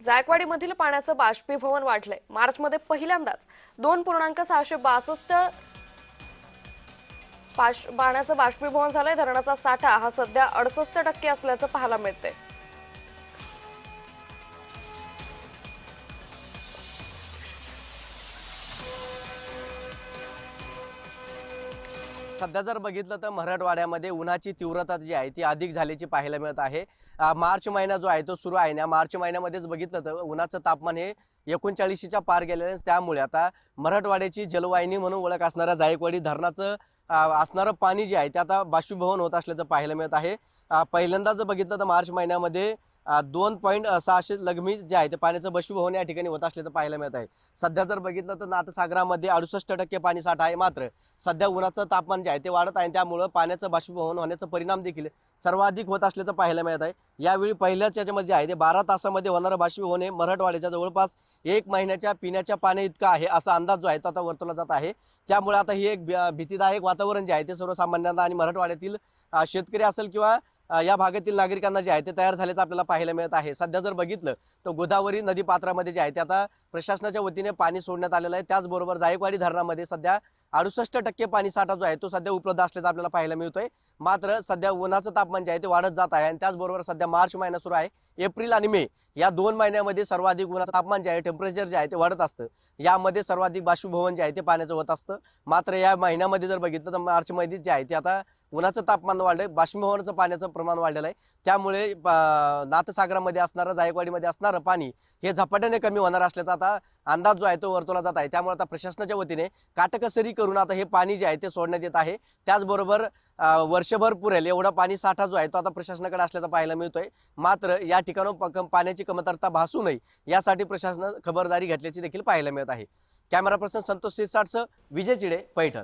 जायकवाडीमधील पाण्याचं बाष्पीभवन वाढलंय। मार्चमध्ये पहिल्यांदाच 2.662 पाण्याचं बाष्पीभवन झालंय। धरणाचा साठा हा सध्या 68% असल्याचं पाहायला मिळतंय। सध्या जर बघितलं तर मराठवाड्यामध्ये उन्हाची तीव्रता जी आहे ती अधिक झाल्याची पाहायला मिळत आहे। मार्च महिना जो आहे तो सुरू आहे ना, मार्च महिन्यामध्येच बघितलं तर उन्हाचं तापमान हे 39च्या पार गेलेलं आहे। त्यामुळे आता मराठवाड्याची जलवाहिनी म्हणून ओळख असणाऱ्या जायकवाडी धरणाचं असणारं पाणी जे आहे ते आता बाष्पीभवन होत असल्याचं पाहायला मिळत आहे। पहिल्यांदा जर बघितलं तर मार्च महिन्यामध्ये 2.6 लगमी जे आहे ते पाण्याचं बाष्पीभवन या ठिकाणी होत असल्याचं पाहायला मिळत आहे। सध्या जर बघितलं तर नाथसागरामध्ये 68% पाणी साठा आहे। मात्र सध्या उन्हाचं तापमान जे आहे ते वाढत आहे, त्यामुळे पाण्याचं बाष्पीभवन होण्याचा परिणाम देखील सर्वाधिक होत असल्याचं पाहायला मिळत आहे। यावेळी पहिल्याच याच्यामध्ये जे आहे ते 12 तासामध्ये होणारं बाष्पीभवन हे मराठवाड्याच्या जवळपास 1 महिन्याच्या पिण्याच्या पाणी इतका आहे असा अंदाज जो आहे तो आता वर्तवला जात आहे। त्यामुळे आता ही एक भीतीदायक वातावरण जे आहे ते सर्वसामान्यांना आणि मराठवाड्यातील शेतकरी असेल किंवा या भागातील नागरिकांना जे आहे ते तयार झाल्याचं आपल्याला पाहायला मिळत आहे। सध्या जर बघितलं तर गोदावरी नदी पात्रामध्ये जे आहे ते आता प्रशासनाच्या वतीने पाणी सोडण्यात आलेलं आहे। त्याचबरोबर जायकवाडी धरणामध्ये सध्या 68% पाणी साठा जो आहे तो सध्या उपलब्ध असल्याचं आपल्याला पाहायला मिळतोय। मात्र सध्या उन्हाचं तापमान जे आहे ते वाढत जात आहे आणि त्याचबरोबर सध्या मार्च महिना सुरू आहे। एप्रिल आणि मे या 2 महिन्यामध्ये सर्वाधिक उन्हाचं तापमान जे आहे टेम्परेचर जे आहे ते वाढत असतं। यामध्ये सर्वाधिक बाष्पीभवन जे आहे ते पाण्याचं होत असतं। मात्र या महिन्यामध्ये जर बघितलं तर मार्च मध्ये जे आहे ते आता उन्हाचं तापमान वाढलंय, बाष्पीभवनाचं पाण्याचं प्रमाण वाढलेलं आहे। त्यामुळे नाथसागरामध्ये असणारं जायकवाडीमध्ये असणारं पाणी हे झपाट्याने कमी होणार असल्याचा आता अंदाज जो आहे तो वर्तवला जात आहे। त्यामुळे आता प्रशासनाच्या वतीने काटकसरी करून आता हे पाणी जे आहे ते सोडण्यात येत आहे। त्याचबरोबर वर्षभर पुरेल एवढा पाणी साठा जो आहे तो आता प्रशासनाकडे असल्याचा पाहायला मिळतोय। मात्र या ठिकाणी पाण्याची कमतरता भासू नये यासाठी प्रशासनाने खबरदारी घेतल्याची देखील पाहायला मिळत आहे। कॅमेरा पर्सन संतोष शिरसाटसह विजय चिडे, पैठण।